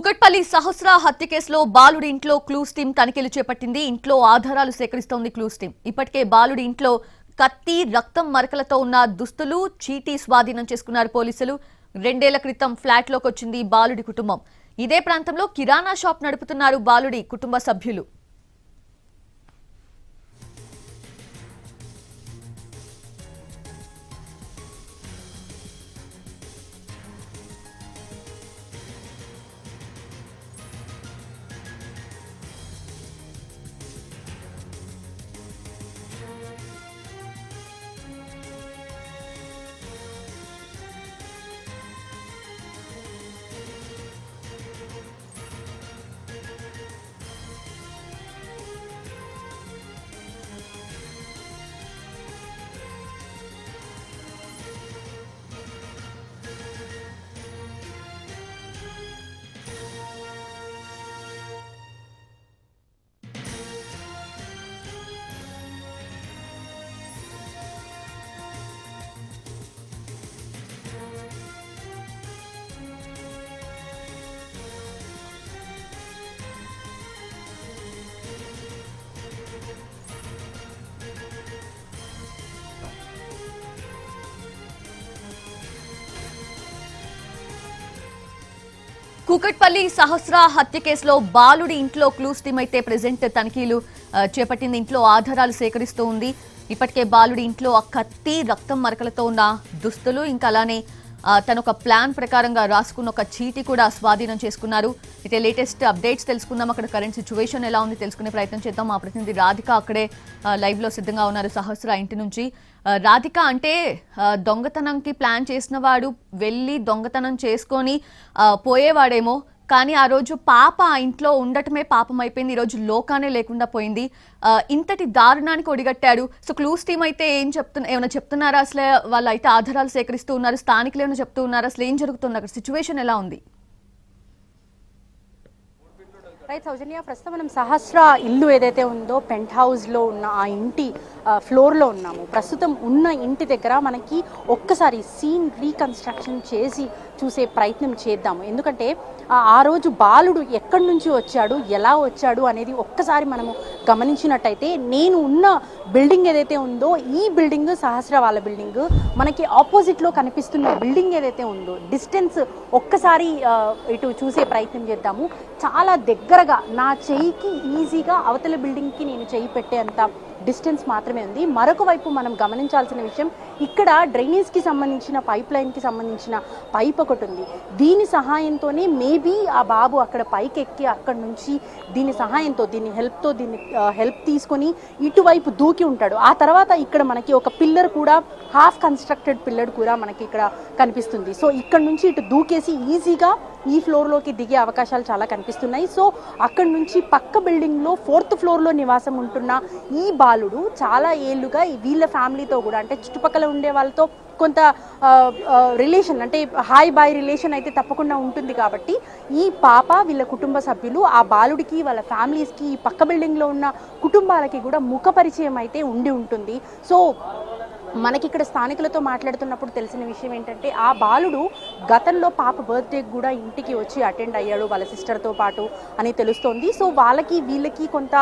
కూకట్పల్లి సహస్ర హత్య కేసులో బాలుడి ఇంట్లో క్లూస్ టీం తనిఖీలు చేపట్టింది. ఇంట్లో ఆధారాలు సేకరిస్తోంది క్లూస్ టీం. ఇప్పటికే బాలుడి ఇంట్లో కత్తి, రక్తం మరకలతో ఉన్న దుస్తులు, చీటీ స్వాధీనం చేసుకున్నారు పోలీసులు. 2 ఏళ్ల క్రితం ఫ్లాట్ లోకి వచ్చింది బాలుడి కుటుంబం. ఇదే ప్రాంతంలో కిరాణా షాప్ నడుపుతున్నారు బాలుడి కుటుంబ సభ్యులు. కూకట్పల్లి సహస్ర హత్య కేసులో బాలుడి ఇంట్లో క్లూస్ టీం అయితే ప్రెజెంట్ తనిఖీలు చేపట్టింది. ఇంట్లో ఆధారాలు సేకరిస్తూ ఉంది. ఇప్పటికే బాలుడి ఇంట్లో ఆ కత్తి, రక్తం మరకలతో ఉన్న దుస్తులు, ఇంకా అలానే తన ఒక ప్లాన్ ప్రకారంగా రాసుకున్న ఒక చీటీ కూడా స్వాధీనం చేసుకున్నారు. అయితే లేటెస్ట్ అప్డేట్స్ తెలుసుకుందాం. అక్కడ కరెంట్ సిచ్యువేషన్ ఎలా ఉంది తెలుసుకునే ప్రయత్నం చేద్దాం. మా ప్రతినిధి రాధిక అక్కడే లైవ్ లో సిద్ధంగా ఉన్నారు సహస్ర ఇంటి నుంచి. రాధిక, అంటే దొంగతనంకి ప్లాన్ చేసిన వాడు వెళ్ళి దొంగతనం చేసుకొని పోయేవాడేమో, కానీ ఆ రోజు పాప ఆ ఇంట్లో ఉండటమే పాపం అయిపోయింది. ఈరోజు లోకానే లేకుండా పోయింది. ఇంతటి దారుణానికి ఒడిగట్టాడు. సో క్లూస్ టీం అయితే ఏమైనా చెప్తున్నారా? అసలు వాళ్ళు అయితే ఆధారాలు సేకరిస్తూ ఉన్నారు. స్థానికులు ఏమైనా చెప్తూ ఉన్నారు? అసలు ఏం జరుగుతుంది అక్కడ? సిచ్యువేషన్ ఎలా ఉంది? రైట్ సౌజన్య, ప్రస్తుతం మనం సహస్ర ఇల్లు ఏదైతే ఉందో పెంట్ హౌస్లో ఉన్న ఆ ఇంటి ఫ్లోర్లో ఉన్నాము. ప్రస్తుతం ఉన్న ఇంటి దగ్గర మనకి ఒక్కసారి సీన్ రీకన్స్ట్రక్షన్ చేసి చూసే ప్రయత్నం చేద్దాము. ఎందుకంటే ఆ రోజు బాలుడు ఎక్కడి నుంచి వచ్చాడు, ఎలా వచ్చాడు అనేది ఒక్కసారి మనము గమనించినట్టయితే, నేను ఉన్న బిల్డింగ్ ఏదైతే ఉందో ఈ బిల్డింగ్ సహస్ర వాళ్ళ బిల్డింగ్. మనకి ఆపోజిట్లో కనిపిస్తున్న బిల్డింగ్ ఏదైతే ఉందో డిస్టెన్స్ ఒక్కసారి ఇటు చూసే ప్రయత్నం చేద్దాము. చాలా దగ్గరగా నా చెయ్యికి ఈజీగా అవతల బిల్డింగ్కి నేను చెయ్యి పెట్టేంత డిస్టెన్స్ మాత్రమే ఉంది. మరొక వైపు మనం గమనించాల్సిన విషయం, ఇక్కడ డ్రైనేజ్కి సంబంధించిన పైప్ లైన్కి సంబంధించిన పైప్ ఒకటి ఉంది. దీని సహాయంతోనే మేబీ ఆ బాబు అక్కడ పైకి ఎక్కి అక్కడ నుంచి దీని సహాయంతో, దీని హెల్ప్ తీసుకొని ఇటువైపు దూకి ఉంటాడు. ఆ తర్వాత ఇక్కడ మనకి ఒక పిల్లర్ కూడా, హాఫ్ కన్స్ట్రక్టెడ్ పిల్లర్ కూడా మనకి ఇక్కడ కనిపిస్తుంది. సో ఇక్కడ నుంచి ఇటు దూకేసి ఈజీగా ఈ ఫ్లోర్లోకి దిగే అవకాశాలు చాలా కనిపిస్తున్నాయి. సో అక్కడ నుంచి పక్క బిల్డింగ్లో 4th ఫ్లోర్లో నివాసం ఉంటున్న ఈ బాలుడు చాలా ఏళ్ళుగా వీళ్ళ ఫ్యామిలీతో కూడా, అంటే చుట్టుపక్కల ఉండే వాళ్ళతో కొంత రిలేషన్, అంటే హాయ్ బాయ్ రిలేషన్ అయితే తప్పకుండా ఉంటుంది. కాబట్టి ఈ పాప, వీళ్ళ కుటుంబ సభ్యులు, ఆ బాలుడికి, వాళ్ళ ఫ్యామిలీస్కి, ఈ పక్క బిల్డింగ్లో ఉన్న కుటుంబాలకి కూడా ముఖ పరిచయం అయితే ఉండి ఉంటుంది. సో మనకి ఇక్కడ స్థానికులతో మాట్లాడుతున్నప్పుడు తెలిసిన విషయం ఏంటంటే, ఆ బాలుడు గతంలో పాప బర్త్డేకి కూడా ఇంటికి వచ్చి అటెండ్ అయ్యాడు వాళ్ళ సిస్టర్తో పాటు అని తెలుస్తోంది. సో వాళ్ళకి వీళ్ళకి కొంత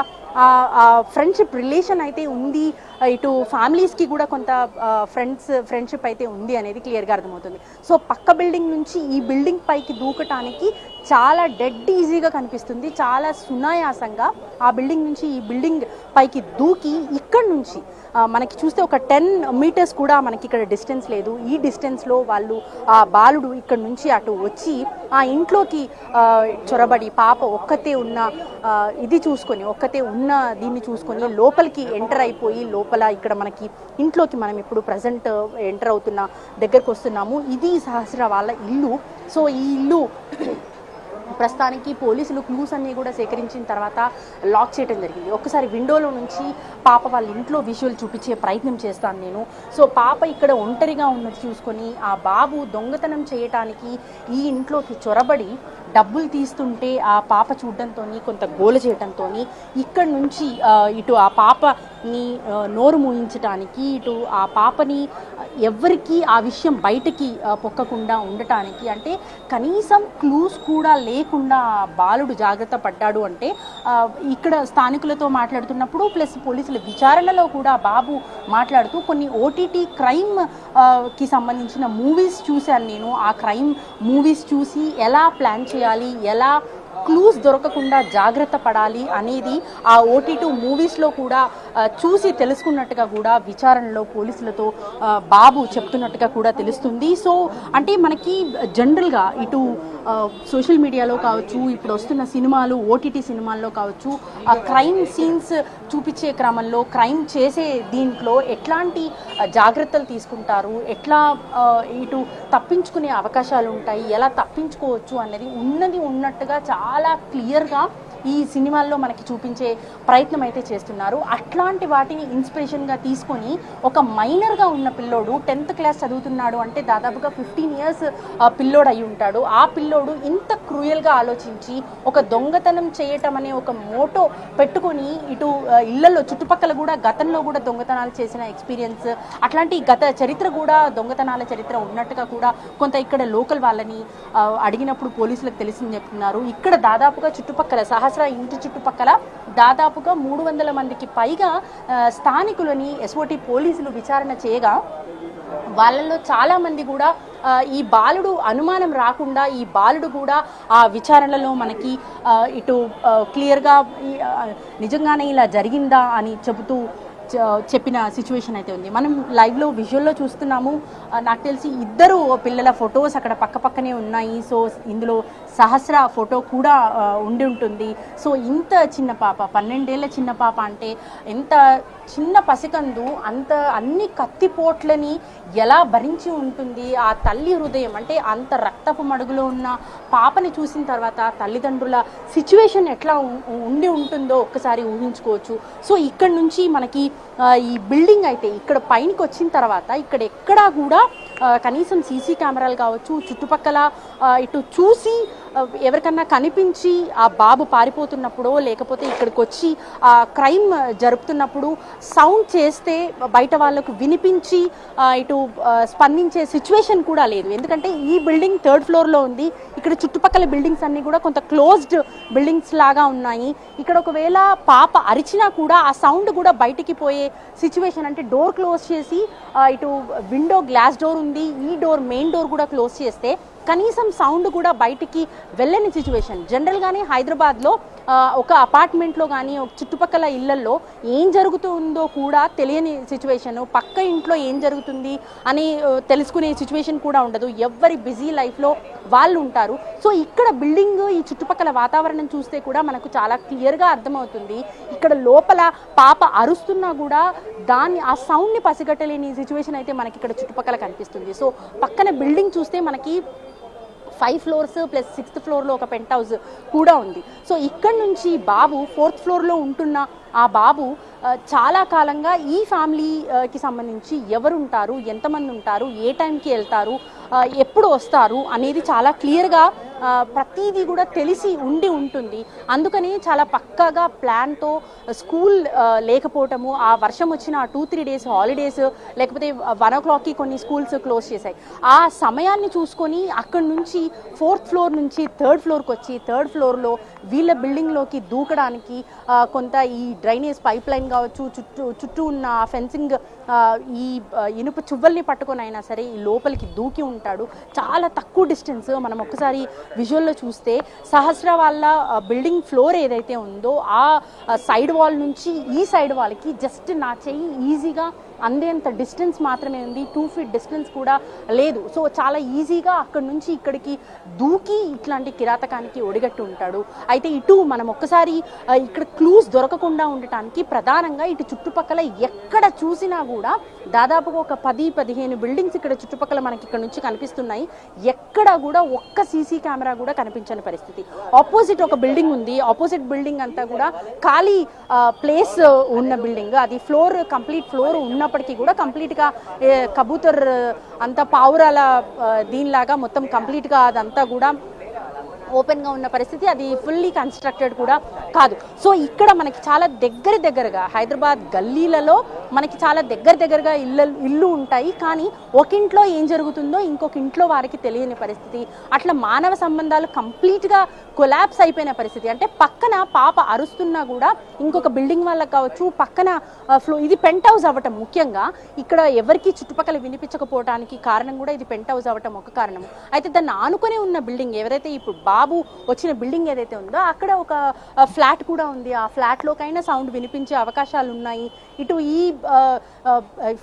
ఫ్రెండ్షిప్ రిలేషన్ అయితే ఉంది. ఇటు ఫ్యామిలీస్కి కూడా కొంత ఫ్రెండ్షిప్ అయితే ఉంది అనేది క్లియర్గా అర్థమవుతుంది. సో పక్క బిల్డింగ్ నుంచి ఈ బిల్డింగ్ పైకి దూకటానికి చాలా డెడ్ ఈజీగా కనిపిస్తుంది. చాలా సునాయాసంగా ఆ బిల్డింగ్ నుంచి ఈ బిల్డింగ్ పైకి దూకి ఇక్కడ నుంచి మనకి చూస్తే ఒక 10 మీటర్స్ కూడా మనకి ఇక్కడ డిస్టెన్స్ లేదు. ఈ డిస్టెన్స్లో వాళ్ళు, ఆ బాలుడు ఇక్కడ నుంచి అటు వచ్చి ఆ ఇంట్లోకి చొరబడి పాప ఒక్కతే ఉన్న దీన్ని చూసుకొని లోపలికి ఎంటర్ అయిపోయి, లోపల ఇక్కడ మనకి ఇంట్లోకి మనం ఇప్పుడు ప్రజెంట్ ఎంటర్ అవుతున్న దగ్గరకు వస్తున్నాము. ఇది సహస్ర వాళ్ళ ఇల్లు. సో ఈ ఇల్లు ప్రస్తుతానికి పోలీసులు క్లూస్ అన్నీ కూడా సేకరించిన తర్వాత లాక్ చేయడం జరిగింది. ఒక్కసారి విండోలో నుంచి పాప వాళ్ళ ఇంట్లో విజువల్ చూపించే ప్రయత్నం చేస్తాను నేను. సో పాప ఇక్కడ ఒంటరిగా ఉన్నది చూసుకొని ఆ బాబు దొంగతనం చేయటానికి ఈ ఇంట్లోకి చొరబడి డబ్బులు తీస్తుంటే ఆ పాప చూడడంతో కొంత గోల చేయడంతో ఇక్కడ నుంచి ఇటు ఆ పాపని నోరు మూయించడానికి, ఇటు ఆ పాపని ఎవరికి ఆ విషయం బయటకి పొక్కకుండా ఉండటానికి, అంటే కనీసం క్లూస్ కూడా లేకుండా బాలుడు జాగ్రత్త పడ్డాడు అంటే ఇక్కడ స్థానికులతో మాట్లాడుతున్నప్పుడు ప్లస్ పోలీసుల విచారణలో కూడా బాబు మాట్లాడుతూ కొన్ని ఓటీటీ క్రైమ్ కి సంబంధించిన మూవీస్ చూశాను నేను, ఆ క్రైమ్ మూవీస్ చూసి ఎలా ప్లాన్ చేయాలి, ఎలా క్లూస్ దొరకకుండా జాగ్రత్త పడాలి అనేది ఆ ఓటీటీ మూవీస్లో కూడా చూసి తెలుసుకున్నట్టుగా కూడా విచారణలో పోలీసులతో బాబు చెప్తున్నట్టుగా కూడా తెలుస్తుంది. సో అంటే మనకి జనరల్గా ఇటు సోషల్ మీడియాలో కావచ్చు, ఇప్పుడు వస్తున్న సినిమాలు ఓటీటీ సినిమాల్లో కావచ్చు, ఆ క్రైమ్ సీన్స్ చూపించే క్రమంలో క్రైమ్ చేసే దీంట్లో ఎట్లాంటి జాగ్రత్తలు తీసుకుంటారు, ఎట్లా ఇటు తప్పించుకునే అవకాశాలు ఉంటాయి, ఎలా తప్పించుకోవచ్చు అనేది ఉన్నది ఉన్నట్టుగా చాలా క్లియర్గా ఈ సినిమాల్లో మనకి చూపించే ప్రయత్నం అయితే చేస్తున్నారు. అట్లాంటి వాటిని ఇన్స్పిరేషన్గా తీసుకొని ఒక మైనర్గా ఉన్న పిల్లోడు 10th క్లాస్ చదువుతున్నాడు అంటే దాదాపుగా 15 years పిల్లోడు అయి ఉంటాడు. ఆ పిల్లోడు ఇంత క్రూయల్గా ఆలోచించి ఒక దొంగతనం చేయటం అనే ఒక మోటో పెట్టుకొని ఇటు ఇళ్లలో చుట్టుపక్కల కూడా గతంలో కూడా దొంగతనాలు చేసిన ఎక్స్పీరియన్స్, అట్లాంటి గత చరిత్ర కూడా దొంగతనాల చరిత్ర ఉన్నట్టుగా కూడా కొంత ఇక్కడ లోకల్ వాళ్ళని అడిగినప్పుడు పోలీసులకు తెలిసింది చెప్తున్నారు. ఇక్కడ దాదాపుగా చుట్టుపక్కల సహస్ర ఇంటి చుట్టుపక్కల దాదాపుగా 300 మందికి పైగా స్థానికులని ఎస్ఓటి పోలీసులు విచారణ చేయగా వాళ్ళల్లో చాలామంది కూడా ఈ బాలుడు అనుమానం రాకుండా ఈ బాలుడు కూడా ఆ విచారణలో మనకి ఇటు క్లియర్గా నిజంగానే ఇలా జరిగిందా అని చెప్పిన సిచ్యువేషన్ అయితే ఉంది. మనం లైవ్లో విజువల్లో చూస్తున్నాము. నాకు తెలిసి ఇద్దరు పిల్లల ఫొటోస్ అక్కడ పక్కనే ఉన్నాయి. సో ఇందులో సహస్ర ఫోటో కూడా ఉండి ఉంటుంది. సో ఇంత చిన్న పాప 12 ఏళ్ల చిన్న పాప అంటే ఎంత చిన్న పసికందు అంత అన్ని కత్తిపోట్లని ఎలా భరించి ఉంటుంది. ఆ తల్లి హృదయం అంటే అంత రక్తపు మడుగులో ఉన్న పాపని చూసిన తర్వాత తల్లిదండ్రుల సిచ్యువేషన్ ఎట్లా ఉండి ఉంటుందో ఒక్కసారి ఊహించుకోవచ్చు. సో ఇక్కడ నుంచి మనకి ఈ బిల్డింగ్ అయితే ఇక్కడ పైనకి వచ్చిన తర్వాత ఇక్కడ ఎక్కడా కూడా కనీసం సీసీ కెమెరాలు కావచ్చు, చుట్టుపక్కల ఇటు చూసి ఎవరికన్నా కనిపించి ఆ బాబు పారిపోతున్నప్పుడు లేకపోతే ఇక్కడికి వచ్చి క్రైమ్ జరుపుతున్నప్పుడు సౌండ్ చేస్తే బయట వాళ్ళకు వినిపించి ఇటు స్పందించే సిచ్యువేషన్ కూడా లేదు. ఎందుకంటే ఈ బిల్డింగ్ 3rd floorలో ఉంది. ఇక్కడ చుట్టుపక్కల బిల్డింగ్స్ అన్నీ కూడా కొంత క్లోజ్డ్ బిల్డింగ్స్ లాగా ఉన్నాయి. ఇక్కడ ఒకవేళ పాప అరిచినా కూడా ఆ సౌండ్ కూడా బయటికి పోయే సిచ్యువేషన్, అంటే డోర్ క్లోజ్ చేసి ఇటు విండో గ్లాస్ డోర్ ఉంది, ఈ డోర్ మెయిన్ డోర్ కూడా క్లోజ్ చేస్తే కనీసం సౌండ్ కూడా బయటికి వెళ్ళని సిచ్యువేషన్. జనరల్గానే హైదరాబాద్లో ఒక అపార్ట్మెంట్లో కానీ ఒక చుట్టుపక్కల ఇళ్లల్లో ఏం జరుగుతుందో కూడా తెలియని సిచ్యువేషన్, పక్క ఇంట్లో ఏం జరుగుతుంది అని తెలుసుకునే సిచ్యువేషన్ కూడా ఉండదు. ఎవరి బిజీ లైఫ్లో వాళ్ళు ఉంటారు. సో ఇక్కడ బిల్డింగ్ ఈ చుట్టుపక్కల వాతావరణం చూస్తే కూడా మనకు చాలా క్లియర్గా అర్థమవుతుంది. ఇక్కడ లోపల పాప అరుస్తున్నా కూడా ఆ సౌండ్ని పసిగట్టలేని సిచ్యువేషన్ అయితే మనకి ఇక్కడ చుట్టుపక్కల కనిపిస్తుంది. సో పక్కన బిల్డింగ్ చూస్తే మనకి 5 floors ప్లస్ 6th floorలో ఒక పెంట్ హౌస్ కూడా ఉంది. సో ఇక్కడ నుంచి బాబు 4th floorలో ఉంటున్న ఆ బాబు చాలా కాలంగా ఈ ఫ్యామిలీకి సంబంధించి ఎవరుంటారు, ఎంతమంది ఉంటారు, ఏ టైంకి వెళ్తారు, ఎప్పుడు వస్తారు అనేది చాలా క్లియర్గా ప్రతిదీ కూడా తెలిసి ఉంటుంది. అందుకని చాలా పక్కాగా ప్లాన్తో స్కూల్ లేకపోవటము, ఆ వర్షం వచ్చిన 2-3 days హాలిడేస్, లేకపోతే 1 o'clockకి కొన్ని స్కూల్స్ క్లోజ్ చేశాయి. ఆ సమయాన్ని చూసుకొని అక్కడి నుంచి 4th floor నుంచి 3rd floorకి వచ్చి 3rd floorలో వీళ్ళ బిల్డింగ్లోకి దూకడానికి కొంత ఈ డ్రైనేజ్ పైప్ లైన్ కావచ్చు, చుట్టూ ఉన్న ఫెన్సింగ్ ఈ ఇనుప చువ్వల్ని పట్టుకొని అయినా సరే ఈ లోపలికి దూకి ఉంటాడు. చాలా తక్కువ డిస్టెన్స్. మనం ఒక్కసారి విజువల్లో చూస్తే సహస్ర వాళ్ళ బిల్డింగ్ ఫ్లోర్ ఏదైతే ఉందో ఆ సైడ్ వాల్ నుంచి ఈ సైడ్ వాల్కి జస్ట్ నా చెయ్యి ఈజీగా అందేంత డిస్టెన్స్ మాత్రమే ఉంది. 2 feet డిస్టెన్స్ కూడా లేదు. సో చాలా ఈజీగా అక్కడి నుంచి ఇక్కడికి దూకి ఇట్లాంటి కిరాతకానికి ఒడిగట్టు ఉంటాడు. అయితే ఇటు మనం ఒక్కసారి ఇక్కడ క్లూస్ దొరకకుండా ఉండటానికి ప్రధానంగా ఇటు చుట్టుపక్కల ఎక్కడ చూసినా కూడా దాదాపుగా ఒక 10-15 బిల్డింగ్స్ ఇక్కడ చుట్టుపక్కల మనకి ఇక్కడ నుంచి కనిపిస్తున్నాయి. ఎక్కడ కూడా ఒక్క సీసీ కెమెరా కూడా కనిపించని పరిస్థితి. ఆపోజిట్ ఒక బిల్డింగ్ ఉంది. ఆపోజిట్ బిల్డింగ్ అంతా కూడా ఖాళీ ప్లేస్ ఉన్న బిల్డింగ్. అది కంప్లీట్ ఫ్లోర్ ఉన్నప్పటికీ కూడా కంప్లీట్గా కబూతర్ అంతా పావురాల దీనిలాగా మొత్తం కంప్లీట్గా అదంతా కూడా ఓపెన్గా ఉన్న పరిస్థితి, అది ఫుల్లీ కన్స్ట్రక్టెడ్ కూడా కాదు. సో ఇక్కడ మనకి చాలా దగ్గరగా హైదరాబాద్ గల్లీలలో మనకి చాలా దగ్గరగా ఇల్లు ఉంటాయి, కానీ ఒక ఇంట్లో ఏం జరుగుతుందో ఇంకొక ఇంట్లో వారికి తెలియని పరిస్థితి. అట్లా మానవ సంబంధాలు కంప్లీట్గా కొలాప్స్ అయిపోయిన పరిస్థితి. అంటే పక్కన పాప అరుస్తున్నా కూడా ఇంకొక బిల్డింగ్ వాళ్ళకి కావచ్చు, పక్కన ఇది పెంట్ హౌస్ అవ్వటం ముఖ్యంగా ఇక్కడ ఎవరికి చుట్టుపక్కల వినిపించకపోవడానికి కారణం కూడా ఇది పెంట్ హౌస్ అవ్వటం ఒక కారణం. అయితే దాన్ని ఆనుకొని ఉన్న బిల్డింగ్ ఎవరైతే ఇప్పుడు బాబు వచ్చిన బిల్డింగ్ ఏదైతే ఉందో అక్కడ ఒక ఫ్లాట్ కూడా ఉంది. ఆ ఫ్లాట్లోకైనా సౌండ్ వినిపించే అవకాశాలు ఉన్నాయి. ఇటు ఈ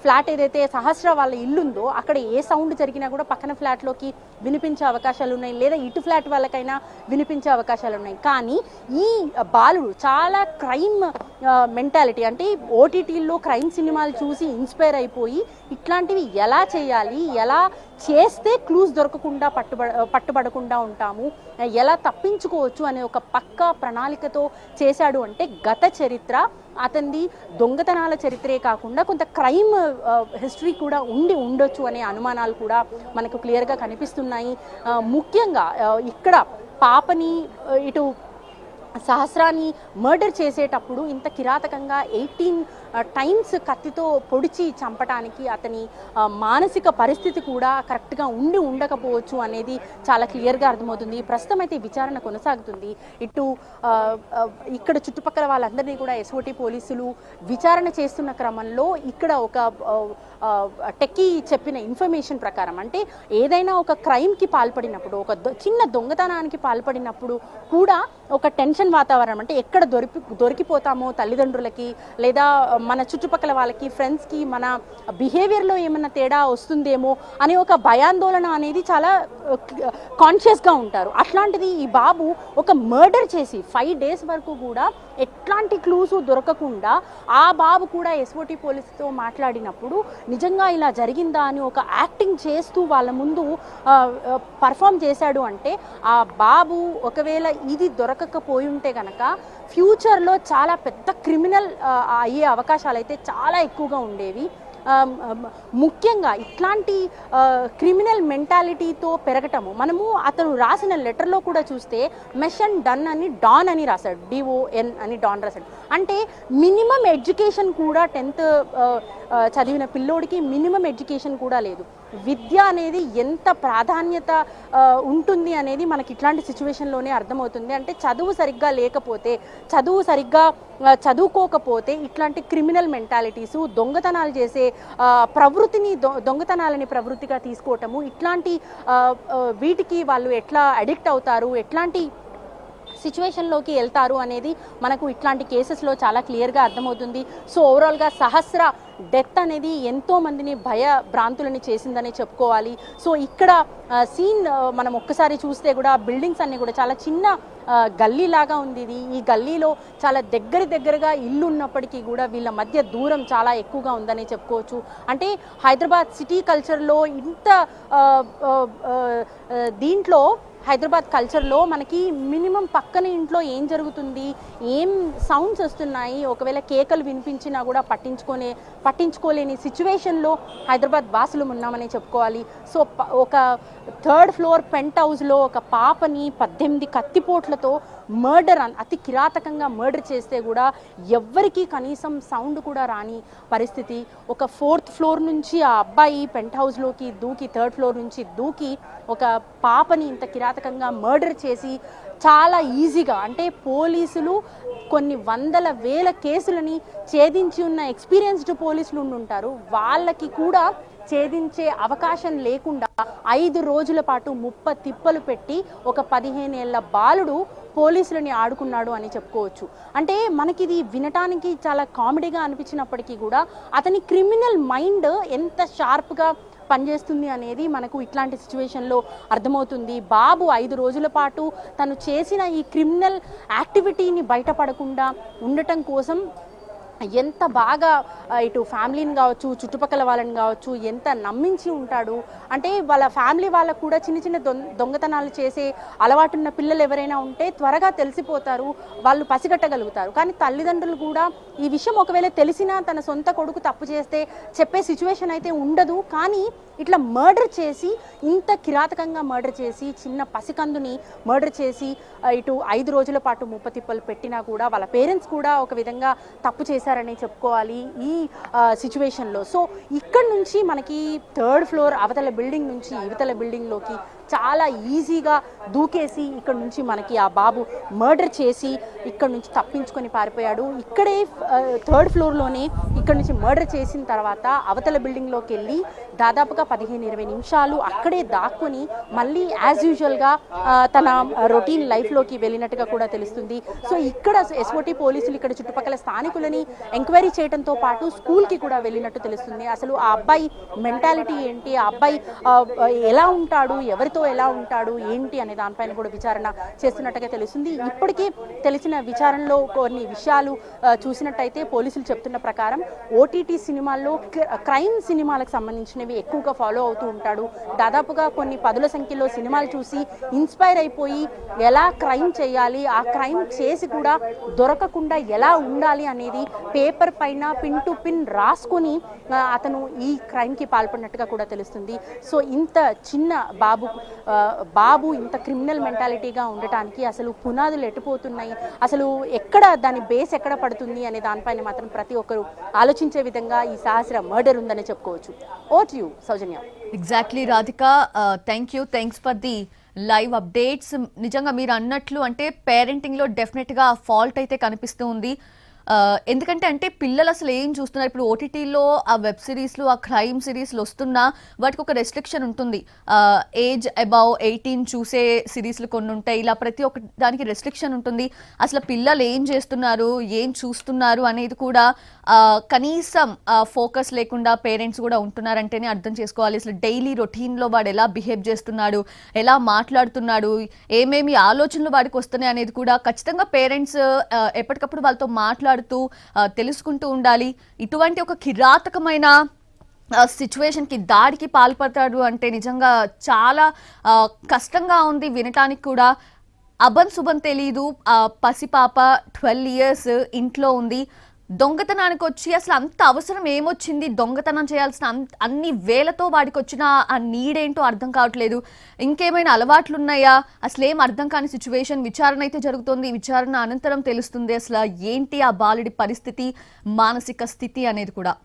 ఫ్లాట్ ఏదైతే సహస్ర వాళ్ళ ఇల్లు ఉందో అక్కడ ఏ సౌండ్ జరిగినా కూడా పక్కన ఫ్లాట్లోకి వినిపించే అవకాశాలు ఉన్నాయి, లేదా ఇటు ఫ్లాట్ వాళ్ళకైనా వినిపించే అవకాశాలు ఉన్నాయి. కానీ ఈ బాలుడు చాలా క్రైమ్ మెంటాలిటీ, అంటే ఓటీటీల్లో క్రైమ్ సినిమాలు చూసి ఇన్స్పైర్ అయిపోయి ఇట్లాంటివి ఎలా చేయాలి, ఎలా చేస్తే క్లూస్ దొరకకుండా పట్టుబడకుండా ఉంటాము, ఎలా తప్పించుకోవచ్చు అనే ఒక పక్కా ప్రణాళికతో చేశాడు. అంటే గత చరిత్ర అతనిది దొంగతనాల చరిత్రే కాకుండా కొంత క్రైమ్ హిస్టరీ కూడా ఉండొచ్చు అనే అనుమానాలు కూడా మనకు క్లియర్గా కనిపిస్తున్నాయి. ముఖ్యంగా ఇక్కడ పాపని ఇటు సహస్రాన్ని మర్డర్ చేసేటప్పుడు ఇంత కిరాతకంగా 18 టైమ్స్ కత్తితో పొడిచి చంపటానికి అతని మానసిక పరిస్థితి కూడా కరెక్ట్గా ఉండకపోవచ్చు అనేది చాలా క్లియర్గా అర్థమవుతుంది. ప్రస్తుతం అయితే విచారణ కొనసాగుతుంది. ఇటు ఇక్కడ చుట్టుపక్కల వాళ్ళందరినీ కూడా ఎస్ఓటీ పోలీసులు విచారణ చేస్తున్న క్రమంలో ఇక్కడ ఒక టెక్కీ చెప్పిన ఇన్ఫర్మేషన్ ప్రకారం, అంటే ఏదైనా ఒక క్రైమ్కి పాల్పడినప్పుడు, ఒక చిన్న దొంగతనానికి పాల్పడినప్పుడు కూడా ఒక టెన్షన్ వాతావరణం, అంటే ఎక్కడ దొరికిపోతామో తల్లిదండ్రులకి, లేదా మన చుట్టుపక్కల వాళ్ళకి, ఫ్రెండ్స్కి మన బిహేవియర్లో ఏమైనా తేడా వస్తుందేమో అనే ఒక భయాందోళన అనేది చాలా కాన్షియస్గా ఉంటారు. అట్లాంటిది ఈ బాబు ఒక మర్డర్ చేసి 5 days వరకు కూడా ఎట్లాంటి క్లూసు దొరకకుండా ఆ బాబు కూడా ఎస్ఓటీ పోలీసుతో మాట్లాడినప్పుడు నిజంగా ఇలా జరిగిందా అని ఒక యాక్టింగ్ చేస్తూ వాళ్ళ ముందు పర్ఫామ్ చేశాడు. అంటే ఆ బాబు ఒకవేళ ఇది దొరకకపోయి ఉంటే కనుక ఫ్యూచర్లో చాలా పెద్ద క్రిమినల్ అయ్యే అవకాశాలు అయితే చాలా ఎక్కువగా ఉండేవి. ముఖ్యంగా ఇట్లాంటి క్రిమినల్ మెంటాలిటీతో పెరగటము, మనము అతను రాసిన లెటర్లో కూడా చూస్తే మెషన్ డన్ అని డాన్ అని రాశాడు, DON అని డాన్ రాశాడు. అంటే మినిమం ఎడ్యుకేషన్ కూడా 10th చదివిన పిల్లోడికి మినిమం ఎడ్యుకేషన్ కూడా లేదు. విద్య అనేది ఎంత ప్రాధాన్యత ఉంటుంది అనేది మనకి ఇట్లాంటి సిచ్యువేషన్లోనే అర్థమవుతుంది. అంటే చదువు సరిగ్గా లేకపోతే, చదువుకోకపోతే ఇట్లాంటి క్రిమినల్ మెంటాలిటీసు, దొంగతనాలు చేసే ప్రవృత్తిని, దొంగతనాలని ప్రవృత్తిగా తీసుకోవటము, ఇట్లాంటి వీటికి వాళ్ళు ఎట్లా అడిక్ట్ అవుతారు, ఎట్లాంటి సిచ్యువేషన్లోకి వెళ్తారు అనేది మనకు ఇట్లాంటి కేసెస్లో చాలా క్లియర్గా అర్థమవుతుంది. సో ఓవరాల్గా సహస్ర డెత్ అనేది ఎంతో మందిని భయభ్రాంతులని చేసిందని చెప్పుకోవాలి. సో ఇక్కడ సీన్ మనం ఒక్కసారి చూస్తే కూడా బిల్డింగ్స్ అన్నీ కూడా చాలా చిన్న గల్లీ లాగా ఉంది. ఈ గల్లీలో చాలా దగ్గరగా ఇల్లు ఉన్నప్పటికీ కూడా వీళ్ళ మధ్య దూరం చాలా ఎక్కువగా ఉందని చెప్పుకోవచ్చు. అంటే హైదరాబాద్ సిటీ కల్చర్లో ఇంత దీంట్లో హైదరాబాద్ కల్చర్లో మనకి మినిమం పక్కన ఇంట్లో ఏం జరుగుతుంది, ఏం సౌండ్స్ వస్తున్నాయి, ఒకవేళ కేకలు వినిపించినా కూడా పట్టించుకోలేని సిచ్యువేషన్లో హైదరాబాద్ వాసులు ఉన్నామని చెప్పుకోవాలి. సో ఒక 3rd floor పెంట్ హౌస్లో ఒక పాపని 18 కత్తిపోట్లతో మర్డర్, అతి కిరాతకంగా మర్డర్ చేస్తే కూడా ఎవ్వరికీ కనీసం సౌండ్ కూడా రాని పరిస్థితి. ఒక 4th floor నుంచి ఆ అబ్బాయి పెంట్ హౌస్లోకి దూకి 3rd floor నుంచి దూకి ఒక పాపని ఇంత కిరాతకంగా మర్డర్ చేసి చాలా ఈజీగా, అంటే పోలీసులు కొన్ని 100,000 కేసులని ఛేదించి ఉన్న ఎక్స్పీరియన్స్డ్ పోలీసులు ఉంటారు, వాళ్ళకి కూడా ఛేదించే అవకాశం లేకుండా 5 రోజుల పాటు 30 తిప్పలు పెట్టి ఒక 15 ఏళ్ల బాలుడు పోలీసులని ఆడుకున్నాడు అని చెప్పుకోవచ్చు. అంటే మనకిది వినటానికి చాలా కామెడీగా అనిపించినప్పటికీ కూడా అతని క్రిమినల్ మైండ్ ఎంత షార్ప్గా పనిచేస్తుంది అనేది మనకు ఇట్లాంటి సిచ్యువేషన్లో అర్థమవుతుంది. బాబు 5 రోజుల పాటు తను చేసిన ఈ క్రిమినల్ యాక్టివిటీని బయటపడకుండా ఉండటం కోసం ఎంత బాగా ఇటు ఫ్యామిలీని కావచ్చు, చుట్టుపక్కల వాళ్ళని కావచ్చు ఎంత నమ్మించి ఉంటాడు. అంటే వాళ్ళ ఫ్యామిలీ వాళ్ళకు కూడా చిన్న చిన్న దొంగతనాలు చేసే అలవాటున్న పిల్లలు ఎవరైనా ఉంటే త్వరగా తెలిసిపోతారు, వాళ్ళు పసిగట్టగలుగుతారు. కానీ తల్లిదండ్రులు కూడా ఈ విషయం ఒకవేళ తెలిసినా తన సొంత కొడుకు తప్పు చేస్తే చెప్పే సిచ్యువేషన్ అయితే ఉండదు. కానీ ఇట్లా మర్డర్ చేసి, ఇంత కిరాతకంగా మర్డర్ చేసి, చిన్న పసికందుని మర్డర్ చేసి ఇటు 5 రోజుల పాటు ముప్పతిప్పలు పెట్టినా కూడా వాళ్ళ పేరెంట్స్ కూడా ఒక విధంగా తప్పు చేశారని చెప్పుకోవాలి ఈ సిచ్యువేషన్లో. సో ఇక్కడ నుంచి మనకి 3rd ఫ్లోర్ అవతల బిల్డింగ్ నుంచి ఇవతల బిల్డింగ్లోకి చాలా ఈజీగా దూకేసి ఇక్కడ నుంచి మనకి ఆ బాబు మర్డర్ చేసి ఇక్కడ నుంచి తప్పించుకొని పారిపోయాడు. ఇక్కడే 3rd ఫ్లోర్లోనే ఇక్కడ నుంచి మర్డర్ చేసిన తర్వాత అవతల బిల్డింగ్లోకి వెళ్ళి దాదాపుగా 15-20 నిమిషాలు అక్కడే దాక్కుని మళ్ళీ యాజ్ యూజువల్గా తన రొటీన్ లైఫ్లోకి వెళ్ళినట్టుగా కూడా తెలుస్తుంది. సో ఇక్కడ ఎస్ఓటీ పోలీసులు ఇక్కడ చుట్టుపక్కల స్థానికులని ఎంక్వైరీ చేయడంతో పాటు స్కూల్కి కూడా వెళ్ళినట్టు తెలుస్తుంది. అసలు ఆ అబ్బాయి మెంటాలిటీ ఏంటి, ఆ అబ్బాయి ఎలా ఉంటాడు, ఎవరితో ఎలా ఉంటాడు ఏంటి అనే దానిపైన కూడా విచారణ చేస్తున్నట్టుగా తెలుస్తుంది. ఇప్పటికీ తెలిసిన విచారణలో కొన్ని విషయాలు చూసినట్టయితే పోలీసులు చెప్తున్న ప్రకారం ఓటీటీ సినిమాల్లో క్రైమ్ సినిమాలకు సంబంధించినవి ఎక్కువగా ఫాలో అవుతూ ఉంటాడు. దాదాపుగా కొన్ని 10ల సంఖ్యలో సినిమాలు చూసి ఇన్స్పైర్ అయిపోయి ఎలా క్రైమ్ చేయాలి, ఆ క్రైమ్ చేసి కూడా దొరకకుండా ఎలా ఉండాలి అనేది పేపర్ పైన పిన్ టు పిన్ రాసుకొని అతను ఈ క్రైమ్కి పాల్పడినట్టుగా కూడా తెలుస్తుంది. సో ఇంత చిన్న బాబు ఇంత క్రిమినల్ మెంటాలిటీగా ఉండటానికి అసలు పునాదులు ఎట్టుపోతున్నాయి, అసలు ఎక్కడ దాని బేస్ ఎక్కడ పడుతుంది అనే దానిపైన మాత్రం ప్రతి ఒక్కరు ఆలోచించే విధంగా ఈ సహస్ర మర్డర్ ఉందని చెప్పుకోవచ్చు. Vote you Soujanya. Exactly Radhika, thanks for the live updates. నిజంగా మీరు అన్నట్లు అంటే పేరెంటింగ్లో డెఫినెట్గా ఫాల్ట్ అయితే కనిపిస్తూ ఉంది. ఎందుకంటే అంటే పిల్లలు అసలు ఏం చూస్తున్నారు, ఇప్పుడు ఓటీటీలో ఆ వెబ్ సిరీస్లు, ఆ క్రైమ్ సిరీస్లు వస్తున్నా వాటికి ఒక రెస్ట్రిక్షన్ ఉంటుంది. ఏజ్ అబౌవ్ 18 చూసే సిరీస్లు కొన్ని ఉంటాయి. ఇలా ప్రతి ఒక్క దానికి రెస్ట్రిక్షన్ ఉంటుంది. అసలు పిల్లలు ఏం చేస్తున్నారు, ఏం చూస్తున్నారు అనేది కూడా కనీసం ఫోకస్ లేకుండా పేరెంట్స్ కూడా ఉంటున్నారంటేనే అర్థం చేసుకోవాలి. అసలు డైలీ రొటీన్లో వాడు ఎలా బిహేవ్ చేస్తున్నాడు, ఎలా మాట్లాడుతున్నాడు, ఏమేమి ఆలోచనలు వాడికి వస్తున్నాయి అనేది కూడా ఖచ్చితంగా పేరెంట్స్ ఎప్పటికప్పుడు వాళ్ళతో మాట్లాడుతూ తెలుసుకుంటూ ఉండాలి. ఇటువంటి ఒక కిరాతకమైన సిచ్యువేషన్కి, దాడికి పాల్పడతాడు అంటే నిజంగా చాలా కష్టంగా ఉంది వినటానికి కూడా. అబన్ శుభన్ తెలీదు, పసిపాప 12 ఇయర్స్ ఇంట్లో ఉంది. దొంగతనానికి వచ్చి అసలు అంత అవసరం ఏమొచ్చింది, దొంగతనం చేయాల్సిన అన్ని వేలతో వాడికి వచ్చిన ఆ నీడేంటో అర్థం కావట్లేదు. ఇంకేమైనా అలవాట్లు ఉన్నాయా, అసలు ఏం అర్థం కాని సిచ్యువేషన్. విచారణ అయితే జరుగుతుంది. విచారణ అనంతరం తెలుస్తుంది అసలు ఏంటి ఆ బాలుడి పరిస్థితి, మానసిక స్థితి అనేది కూడా.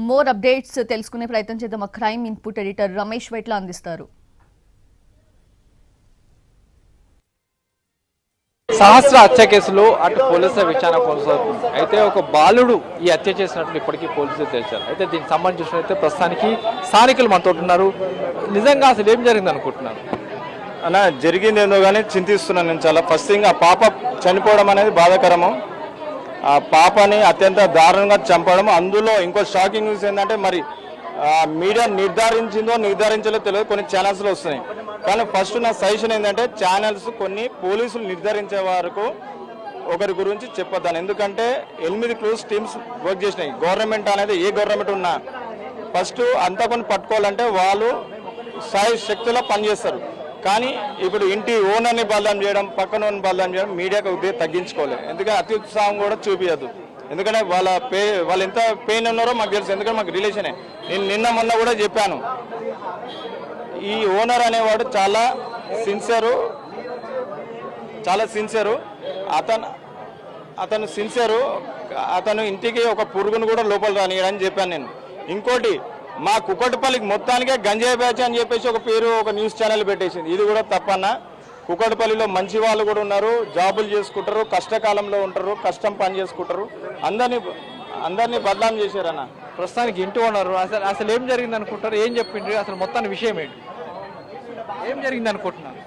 మోర్ అప్డేట్స్ తెలుసుకునే ప్రయత్నం చేద్దాం. మా crime input editor Ramesh Vaitla అందిస్తారు. సహస్ర హత్య కేసులో అటు పోలీసుల విచారణ కొనసాగుతుంది. అయితే ఒక బాలుడు ఈ హత్య చేసినట్లు ఇప్పటికీ పోలీసులు తెలిసారు. అయితే దీనికి సంబంధించినట్లయితే ప్రస్తుతానికి స్థానికులు మనతో ఉంటున్నారు. నిజంగా అసలు ఏం జరిగింది అనుకుంటున్నారు? అలా జరిగిందేందో కానీ చింతిస్తున్నాను నేను చాలా. ఫస్ట్ థింగ్, ఆ పాప చనిపోవడం అనేది బాధాకరము. ఆ పాపని అత్యంత దారుణంగా చంపడం. అందులో ఇంకో షాకింగ్ న్యూస్ ఏంటంటే మరి మీడియా నిర్ధారించలో తెలియదు, కొన్ని ఛానల్స్లో వస్తున్నాయి. కానీ ఫస్ట్ నా సజెషన్ ఏంటంటే ఛానల్స్ కొన్ని పోలీసులు నిర్ధారించే వరకు ఒకరి గురించి చెప్పొద్దాను. ఎందుకంటే 8 క్లూస్ టీమ్స్ వర్క్ చేసినాయి. గవర్నమెంట్ అనేది ఏ గవర్నమెంట్ ఉన్నా ఫస్ట్ అంతా కొన్ని పట్టుకోవాలంటే వాళ్ళు సాయి శక్తిలో పనిచేస్తారు. కానీ ఇప్పుడు ఇంటి ఓనర్ని బదనాం చేయడం, పక్కన ఓనర్ని బదనాం చేయడం మీడియాకు ఉద్యోగం తగ్గించుకోవాలి. ఎందుకంటే అత్యుత్సాహం కూడా చూపించద్దు. ఎందుకంటే వాళ్ళు ఎంత పెయిన్ ఉన్నారో మాకు తెలుసు. ఎందుకంటే మాకు రిలేషనే. నేను నిన్న మొన్న కూడా చెప్పాను, ఈ ఓనర్ అనేవాడు చాలా సిన్సియరు. అతను సిన్సియరు. అతను ఇంటికి ఒక పురుగును కూడా లోపల రానియడని చెప్పాను నేను. ఇంకోటి, మా కుకట్పల్లికి మొత్తానికే గంజాయి బ్యాచ్ అని చెప్పేసి ఒక పేరు ఒక న్యూస్ ఛానల్ పెట్టేసింది. ఇది కూడా తప్పన్నా. కుకట్పల్లిలో మంచి వాళ్ళు కూడా ఉన్నారు, జాబులు చేసుకుంటారు, కష్టకాలంలో ఉంటారు, కష్టం పని చేసుకుంటారు. అందరినీ బదనాం చేశారన్న. ప్రస్తుతానికి ఇంటి ఉన్నారు. అసలు ఏం జరిగింది అనుకుంటారు? ఏం చెప్పిండ్రు? అసలు మొత్తాన్ని విషయం ఏంటి? ఏం జరిగింది అనుకుంటున్నారు?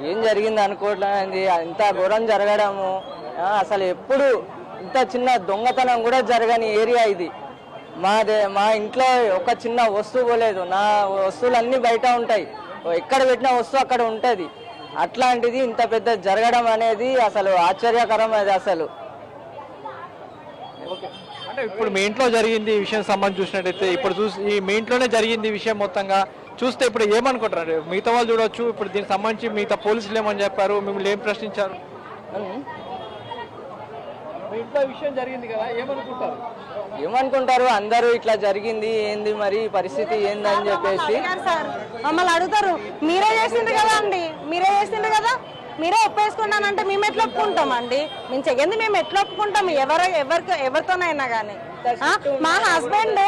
ఏం జరిగింది అనుకోవట్లేదు. ఇంత ఘోరం జరగడము అసలు ఎప్పుడు ఇంత చిన్న దొంగతనం కూడా జరగని ఏరియా ఇది. మా ఇంట్లో ఒక చిన్న వస్తువు పోలేదు. నా వస్తువులు అన్నీ బయట ఉంటాయి. ఎక్కడ పెట్టిన వస్తువు అక్కడ ఉంటుంది. అట్లాంటిది ఇంత పెద్ద జరగడం అనేది అసలు ఆశ్చర్యకరం. అది అసలు అంటే ఇప్పుడు మీ ఇంట్లో జరిగింది ఈ విషయం సంబంధించి చూసినట్టయితే ఇప్పుడు ఈ మీ ఇంట్లోనే జరిగింది ఈ విషయం మొత్తంగా చూస్తే ఇప్పుడు ఏమనుకుంటారు? మిగతా వాళ్ళు చూడొచ్చు, ఇప్పుడు దీనికి సంబంధించి మిగతా పోలీసులు ఏమని చెప్పారు, మిమ్మల్ని ఏం ప్రశ్నించారు? మీ ఇంట్లో విషయం జరిగింది కదా, ఏమనుకుంటారు అందరూ ఇట్లా జరిగింది ఏంది మరి పరిస్థితి ఏందని చెప్పేసి సార్ మమ్మల్ని అడుగుతారు. మీరే చేసిండ్రు కదా అండి, మీరే చేసిండ్రు కదా, మీరే ఒప్పేసుకున్నానంటే మేము ఎట్లా ఒప్పుకుంటాం అండి? మేము చెయ్యండి మేము ఎట్లా ఒప్పుకుంటాం ఎవరితోనైనా కానీ. మా హస్బెండ్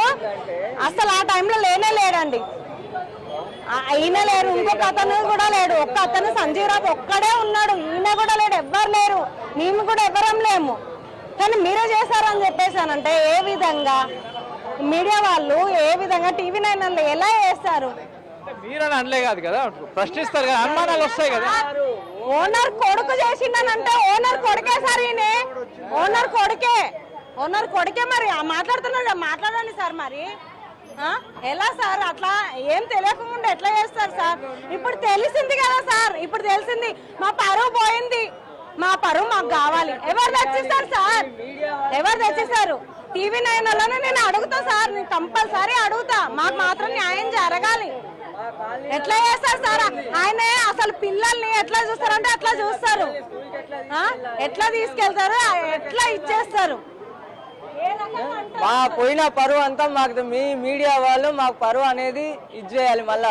అసలు ఆ టైంలో లేడండి, ఈయన లేరు, ఇంకొక అతను కూడా లేడు, ఒక్క అతను సంజీవ్ రావు ఒక్కడే ఉన్నాడు, ఈయన కూడా లేడు, ఎవ్వరు లేరు, మేము కూడా ఎవ్వరం లేము. కానీ మీరే చేశారని చెప్పేసానంటే ఏ విధంగా మీడియా వాళ్ళు, ఏ విధంగా TV9 వాళ్ళు ఎలా చేస్తారు? మీరని అనలే కాదు కదా, ప్రశ్నిస్తారు కదా, అనుమానాలు వస్తాయి కదా. ఓనర్ కొడుకు చేసిండనంటే ఓనర్ కొడుకే సార్, ఈయన ఓనర్ కొడుకే మరి మాట్లాడుతున్నాడు, మాట్లాడండి సార్. మరి ఎలా సార్ అట్లా ఏం తెలియకుండా ఎట్లా చేస్తారు సార్? ఇప్పుడు తెలిసింది కదా సార్, ఇప్పుడు తెలిసింది మా పరువు పోయింది, మా పరువు మాకు కావాలి. ఎవరు తెచ్చిస్తారు సార్? ఎవరు తెచ్చిస్తారు? TV9 వాళ్ళని నేను అడుగుతా సార్, నేను కంపల్సరీ అడుగుతా, మాకు మాత్రం న్యాయం జరగాలి. ఎట్లా చేస్తారు సార్? ఆయన అసలు పిల్లల్ని ఎట్లా చూస్తారంటే అట్లా చూస్తారు, ఎట్లా తీసుకెళ్తారు, ఎట్లా ఇచ్చేస్తారు. మా పోయిన పరువు అంతా మాకు మీ మీడియా వాళ్ళు మాకు పరువు అనేది ఇచ్చేయాలి. మళ్ళా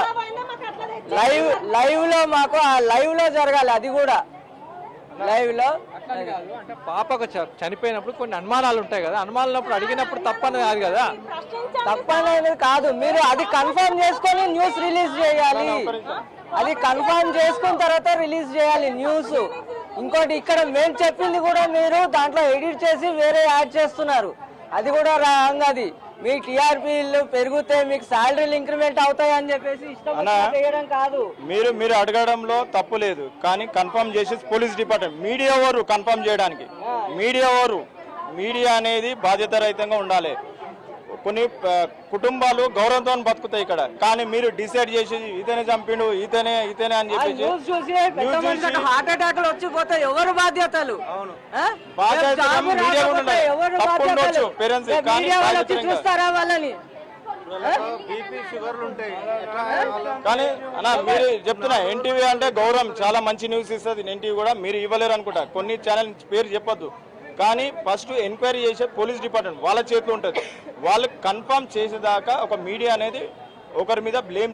లైవ్ లో మాకు ఆ లైవ్ లో జరగాలి, అది కూడా లైవ్ లో. అంటే పాపకు చనిపోయినప్పుడు కొన్ని అనుమానాలు ఉంటాయి కదా, అనుమానాలు అడిగినప్పుడు తప్పని కాదు కదా. తప్పనేది కాదు, మీరు అది కన్ఫర్మ్ చేసుకొని న్యూస్ రిలీజ్ చేయాలి. అది కన్ఫర్మ్ చేసుకున్న తర్వాత రిలీజ్ చేయాలి న్యూస్. ఇంకోటి ఇక్కడ మేము చెప్పింది కూడా మీరు దాంట్లో ఎడిట్ చేసి వేరే యాడ్ చేస్తున్నారు, అది కూడా రాంగ్. అది మీ టీఆర్పీలు పెరిగితే మీకు శాలరీలు ఇంక్రిమెంట్ అవుతాయి అని చెప్పేసి ఇష్టం చేయడం కాదు. మీరు అడగడంలో తప్పు లేదు, కానీ కన్ఫర్మ్ చేసేసి పోలీస్ డిపార్ట్మెంట్, మీడియా వారు కన్ఫర్మ్ చేయడానికి. మీడియా అనేది బాధ్యత రహితంగా ఉండాలి. కొన్ని కుటుంబాలు గౌరవంతో బతుకుతాయి ఇక్కడ, కానీ మీరు డిసైడ్ చేసి ఇతనే చంపిండు ఇతనే అని చెప్పేసి హార్ట్ అటాక్ వచ్చిపోతే ఎవరు బాధ్యతలు? చూస్తారా వాళ్ళని? కానీ అన్న మీరు చెప్తున్నా ఎన్టీవీ అంటే గౌరవం, చాలా మంచి న్యూస్ ఇస్తుంది ఎన్టీవీ కూడా, మీరు ఇవ్వలేరు అనుకుంటా. కొన్ని ఛానల్ పేరు చెప్పొద్దు, కానీ ఫస్ట్ ఎంక్వైరీ చేసే పోలీస్ డిపార్ట్మెంట్ వాళ్ళ చేతిలో ఉంటుంది. వాళ్ళు కన్ఫర్మ్ చేసేదాకా ఒక మీడియా అనేది ఒకరి మీద బ్లేమ్